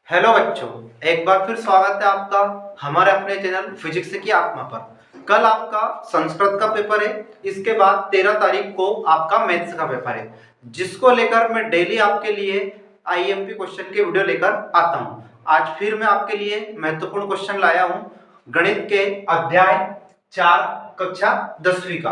Hello बच्चों, एक बार फिर स्वागत है आपका हमारे अपने चैनल फिजिक्स की आत्मा पर। कल आपका संस्कृत का पेपर है, इसके बाद 13 तारीख को आपका मैथ्स का पेपर है, जिसको लेकर मैं डेली आपके लिए आईएमपी क्वेश्चन के वीडियो लेकर आता हूं। आज फिर मैं आपके लिए महत्वपूर्ण क्वेश्चन लाया हूं गणित के अध्याय 4 कक्षा 10वीं का।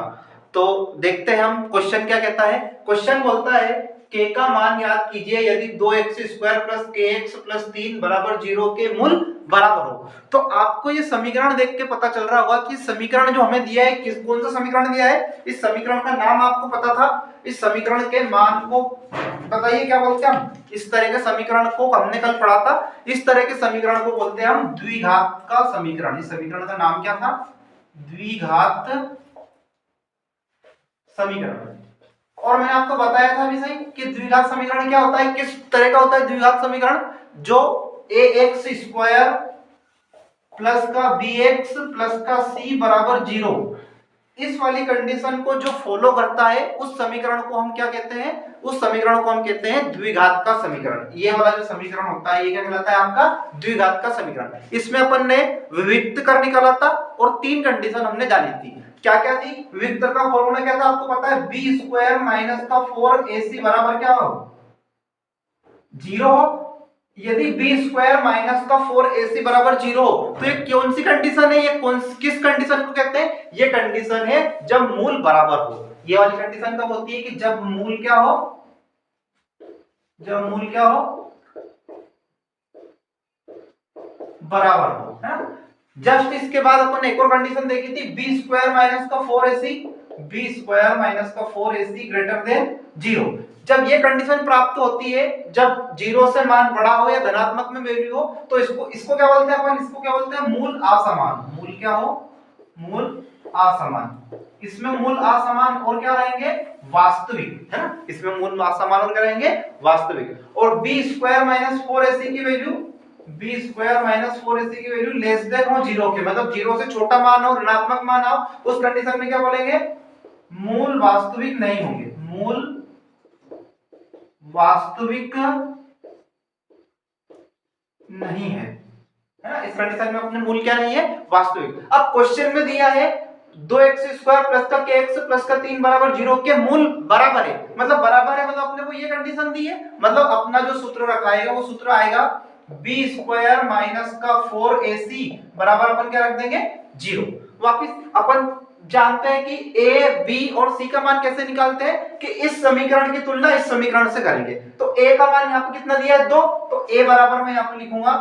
तो देखते हैं हम क्वेश्चन क्या कहता है। क्वेश्चन बोलता है k का मान याद कीजिए यदि 2x² प्लस kx प्लस 3 बराबर 0 के मूल बराबर हो। तो आपको ये समीकरण देख के पता चल रहा होगा कि समीकरण जो हमें दिया है किस कौन सा समीकरण दिया है। इस समीकरण का नाम आपको पता था। इस समीकरण के मान को बताइए क्या बोलते हैं हम। इस तरह के समीकरण को हमने कल पढ़ा था। इस तरह के समीकरण को बोलते हैं हम द्विघात का समीकरण। इस समीकरण का नाम क्या था? द्विघात समीकरण। और मैंने आपको बताया था अभी सही कि द्विघात समीकरण क्या होता है, किस तरह का होता है द्विघात समीकरण। जो ax² प्लस का bx प्लस का c बराबर 0, इस वाली कंडीशन को जो फॉलो करता है उस समीकरण को हम क्या कहते हैं? उस समीकरण को हम कहते हैं द्विघात का समीकरण। ये वाला जो समीकरण होता है ये क्या कहलाता है? आपका द्विघात का समीकरण। इसमें अपन ने विविक्त कर निकाला था और 3 कंडीशन हमने जानी थी। क्या क्या थी? विविक्त का फॉर्मूला क्या था आपको पता है? b² माइनस का 4ac बराबर क्या हो? 0 हो। यदि b² माइनस का 4ac बराबर 0 हो तो ये कौन सी कंडीशन है? ये किस कंडीशन को कहते हैं? ये कंडीशन है जब मूल बराबर हो। ये वाली कंडीशन कब होती है? कि जब मूल क्या हो? जब मूल क्या हो? बराबर हो, है ना। जस्ट इसके बाद अपन ने एक और कंडीशन देखी थी, b² माइनस का 4ac, b² माइनस का 4ac ग्रेटर देन 0। जब ये कंडीशन प्राप्त होती है, जब 0 से मान बड़ा हो या धनात्मक में वैल्यू हो, तो इसको क्या बोलते हैं अपन? इसको क्या बोलते हैं? मूल असमान। मूल क्या हो? मूल असमान। इसमें मूल असमान और क्या रहेंगे? वास्तविक, है ना। इसमें मूल असमान और क्या रहेंगे? वास्तविक। और b² माइनस 4ac की वैल्यू, b² माइनस 4ac की वैल्यू लेस देन हो 0 के, मतलब 0 से छोटा मान हो, ऋणात्मक मान हो, उस कंडीशन में क्या बोलेंगे? मूल वास्तविक नहीं होंगे। मूल वास्तविक नहीं है ना। इस कंडीशन में अपने मूल क्या नहीं है? वास्तविक। अब क्वेश्चन में दिया है 2x² प्लस का kx प्लस का 3 बराबर 0 के मूल बराबर है, मतलब बराबर है, मतलब अपने को ये कंडीशन दी है, मतलब अपना जो सूत्र रखाएगा वो सूत्र आएगा b² माइनस का 4ac बराबर अपन क्या रख देंगे? 0। वापिस अपन जानते हैं कि a, b और c का मान कैसे निकालते हैं? कि इस समीकरण की तुलना इस समीकरण से करेंगे। तो a का मान यहाँ पे कितना दिया है? 2, तो a बराबर मैं यहाँ पे लिखूंगा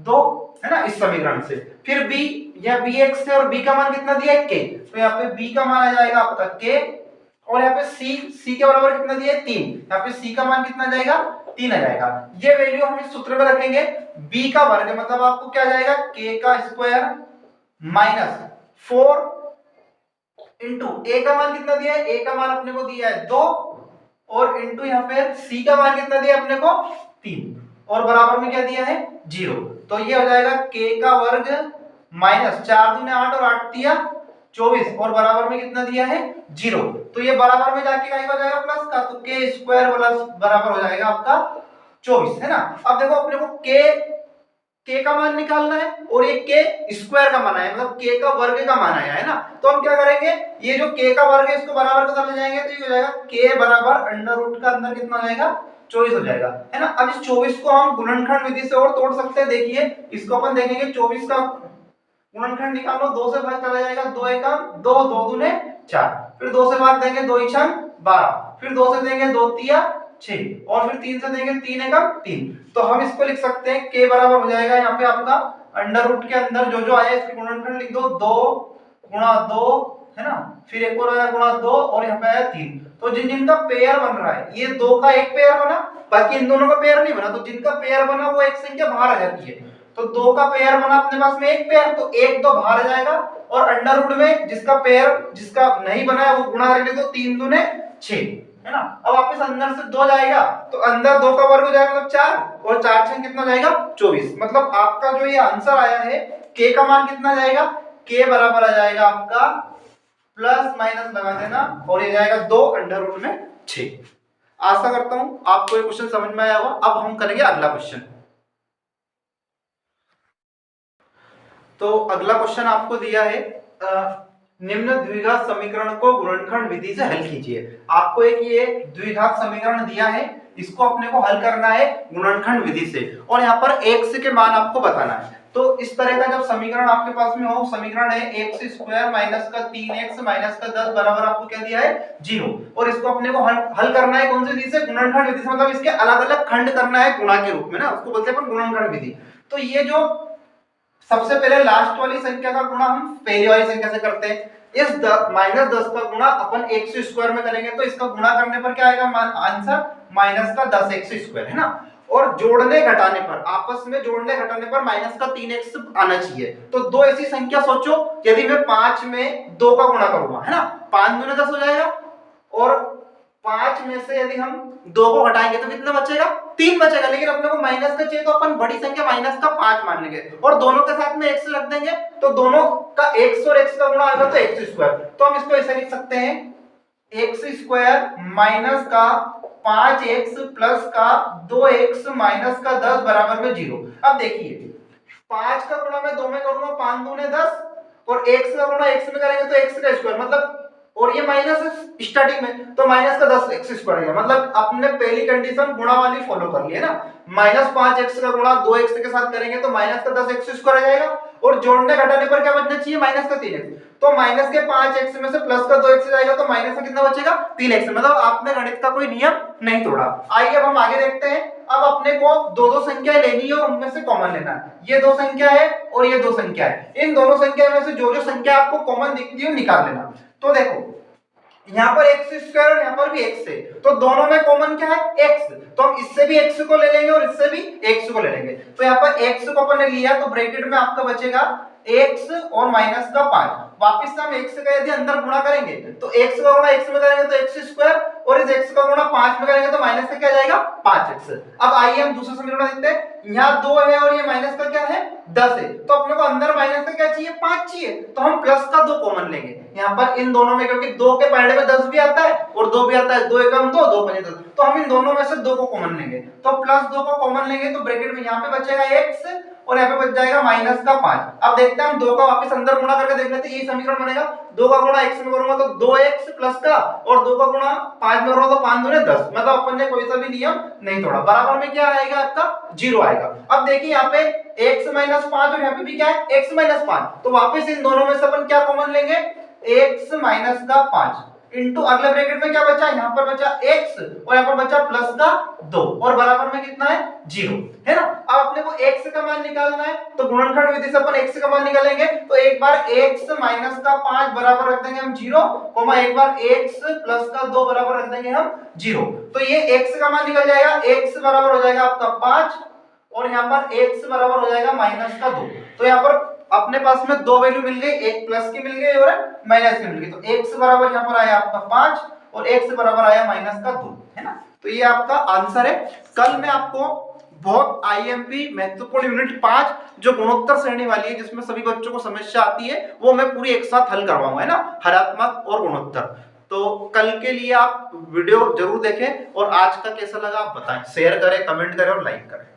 2, है ना, इस समीकरण से। फिर b या bx से, और b का मान कितना दिया है? k, तो यहाँ पे b का मान आ जाएगा आपका k, और यहाँ पे c के बराबर कितना दिया है? 3, यहाँ पे c का मान कितना जाएगा? 3 आ जाएगा। ये वैल्यू हम इस सूत्र में रखेंगे। b का वर्ग मतलब आपको क्या जाएगा? k का स्क्वायर माइनस 4 इंटू a का मान कितना दिया है? a का मान अपने को दिया है 2, और इंटू यहाँ पे c का मान कितना दिया है अपने को? 3, और बराबर में क्या दिया है? 0। तो ये हो जाएगा k का वर्ग माइनस 4 दूने 8 और 8 दिया 24, और बराबर में कितना दिया है? 0। तो ये बराबर में जाके क्या हो जाएगा? प्लस का, तो k² प्लस बराबर हो जाएगा आपका 24, है ना। अब देखो अपने को k का मान निकालना है और ये k² का मान आया, मतलब k का वर्ग का मान आया, है ना। तो हम क्या करेंगे? ये जो k का वर्ग है इसको बराबर के साथ ले जाएंगे, तो ये हो जाएगा k बराबर अंडर रूट का अंदर कितना हो जाएगा? 24 हो जाएगा, है ना। अब इस 24 को हम गुणनखंड विधि से और तोड़ सकते हैं। देखिए इसको अपन देखेंगे, 24 का गुणनखंड निकालो, 2 से भाग चला जाएगा, 2 एकम 2, 2 दूने 4, फिर 2 से भाग देंगे, 2 छम 12, फिर 2 से देंगे 2 तिया 6, और फिर 3 से देंगे 3 एकम 3। तो हम इसको लिख सकते हैं k बराबर हो जाएगा यहाँ पे आपका अंडर रूट के अंदर जो जो आया इसके गुणनखंड लिख दो, 2 गुणा 2, है ना, फिर एक और आया गुणा 2, और यहाँ पे आया 3। तो जिन जिनका पेयर बन रहा है, ये 2 का एक पेयर बना, बाकी इन दोनों का पेयर नहीं बना, तो जिनका पेयर बना वो एक संख्या बाहर आ जाती है। तो 2 का पेयर बना अपने पास में एक पेयर, तो 1 2 बाहर आ जाएगा, और अंडर रूट में जिसका पेयर जिसका नहीं बना है वो गुणा करके, तो 3 दूने 6, है ना। अब वापस अंदर से 2 जाएगा, तो अंदर 2 का वर्ग हो जाएगा, मतलब 4, और 4 6 कितना जाएगा? 24। मतलब आपका जो ये आंसर आया है, k का मान कितना जाएगा? k बराबर आ जाएगा आपका प्लस माइनस लगा देना, और ये जाएगा 2 अंडर रूट में 6। आशा करता हूं आपको ये क्वेश्चन समझ में आया होगा। अब हम करेंगे अगला क्वेश्चन। तो अगला क्वेश्चन आपको दिया है निम्न द्विघात समीकरण को गुणनखंड विधि से हल कीजिए। आपको एक ये द्विघात समीकरण दिया है, इसको अपने को हल करना है गुणनखंड विधि से, और यहाँ पर x के मान आपको बताना है। तो इस तरह का जब समीकरण आपके पास में हो, समीकरण है x स्क्वायर माइनस का 3x माइनस का 10 बराबर आपको क्या दिया है 0, और इसको अपने को हल करना है कौन सी विधि से, गुणनखंड विधि से, मतलब इसके अलग अलग खंड करना है गुणा के रूप में ना, उसको बोलते हैं अपन गुणनखंड विधि। तो ये जो सबसे पहले लास्ट वाली संख्या का गुणा हम पहली वाली संख्या से करते हैं, इस -10 का गुणा अपन x स्क्वायर में करेंगे, तो इसका गुणा करने पर क्या आएगा आंसर माइनस का 10x स्क्वायर है ना, और जोड़ने घटाने पर, आपस में जोड़ने घटाने पर माइनस का 3x आना चाहिए। तो दो ऐसी संख्या सोचो, यदि मैं 5 में 2 का गुणा करूंगा है ना, 5 दूनी 10 हो जाएगा, और 5 में से यदि हम 2 को घटाएंगे तो कितना बचेगा 3 बचेगा, लेकिन अपने को माइनस का चाहिए तो अपन बड़ी संख्या माइनस का 5 मान लेंगे, और दोनों के साथ में x रख देंगे, तो दोनों का x और x का गुणा आएगा तो x स्क्वायर। तो हम इसको ऐसे लिख सकते हैं x स्क्वायर माइनस का 5x प्लस का 2x माइनस का 10 बराबर में 0। अब देखिए 5 का गुणा मैं 2 में करूंगा, 5 दूने 10, और x का गुणा x में करेंगे तो x का स्क्वायर, मतलब और ये माइनस स्टार्टिंग में तो माइनस का 10x स्क्वायर है, मतलब आपने पहली कंडीशन गुणा वाली फॉलो कर ली है ना, -5x का गुणा 2x के साथ करेंगे तो माइनस का 10x स्क्वायर आ जाएगा, और जोड़ने घटाने पर क्या बचना चाहिए माइनस का 3x, तो माइनस के 5x में से प्लस का 2x जाएगा तो माइनस का कितना बचेगा 3x, मतलब आपने गणित का कोई नियम नहीं तोड़ा। आइए अब हम आगे देखते हैं। अब अपने को दो संख्याएं लेनी है और उनमें से कॉमन लेना है, ये 2 संख्या है और ये 2 संख्या है, इन दोनों संख्या में से जो संख्या आपको कॉमन दिखती है निकाल लेना। तो देखो यहाँ पर x स्क्वायर और यहाँ पर भी x है, तो दोनों में कॉमन क्या है x, तो हम इससे भी x को ले लेंगे और इससे भी x को ले लेंगे। तो यहाँ पर x को अपन ने लिया तो ब्रैकेट में आपका बचेगा x और माइनस का 5, वापिस से हम x का यदि अंदर गुणा करेंगे तो x का गुणा x में करेंगे तो x स्क्वायर, और इस x का गुणा 5 में करेंगे तो माइनस का क्या जाएगा 5x। अब आइए हम दूसरा समीकरण देखते हैं, यहाँ 2 है और ये माइनस का क्या है 10 है, तो अपने को अंदर माइनस का क्या चाहिए 5 चाहिए, तो हम प्लस का 2 कॉमन लेंगे यहाँ पर इन दोनों में, क्योंकि 2 के पढ़ने में 10 भी आता है और 2 भी आता है, 2 एकम 2 2 पंजे 10, तो हम इन दोनों में से 2 को कॉमन लेंगे, तो प्लस 2 को कॉमन लेंगे तो ब्रैकेट में यहाँ पे बचेगा x और यहाँ पे बच जाएगा माइनस का 5। अब देखते हैं हम 2 का वापस अंदर गुणा करके देख लेते हैं, यही समीकरण बनेगा, 2 का गुणा x में करूंगा तो 2x प्लस का, और 2 का गुणा 5 में करूंगा तो 5 दूने 10, मतलब अपन ने कोई सा भी नियम नहीं तोड़ा, बराबर में क्या आएगा आपका 0 आएगा। अब देखिए यहाँ पे x माइनस 5 और यहाँ पे भी क्या है x माइनस 5, तो वापस इन दोनों में से अपन क्या कॉमन लेंगे x माइनस का 5 इंटू अगले ब्रैकेट में क्या बचा, यहाँ पर बचा x और यहाँ पर बचा प्लस का 2, और बराबर में कितना है 0 है ना। अब अपने को x का मान निकालना है, तो गुणनखंड विधि से अपन x का मान निकालेंगे, तो एक बार x माइनस का 5 बराबर रख देंगे हम 0, कोमा एक बार x प्लस का 2 बराबर रख देंगे हम 0, तो ये x का मान निकल जाएगा, x बराबर हो जाएगा आपका 5 और यहाँ पर x बराबर हो जाएगा माइनस का 2। तो यहाँ पर अपने पास में 2 वैल्यू मिल गई, एक प्लस की मिल गई और माइनस की मिल गई, तो x बराबर यहाँ पर आया आपका 5 और x बराबर आया माइनस का 2 है ना। तो ये आपका आंसर है। कल मैं आपको बहुत आईएमपी महत्वपूर्ण यूनिट 5 जो गुणोत्तर श्रेणी वाली है, जिसमें सभी बच्चों को समस्या आती है, वो मैं पूरी एक साथ हल करवाऊंगा है ना, हरात्मक और गुणोत्तर। तो कल के लिए आप वीडियो जरूर देखें, और आज का कैसा लगा आप बताएं, शेयर करें, कमेंट करें और लाइक करें।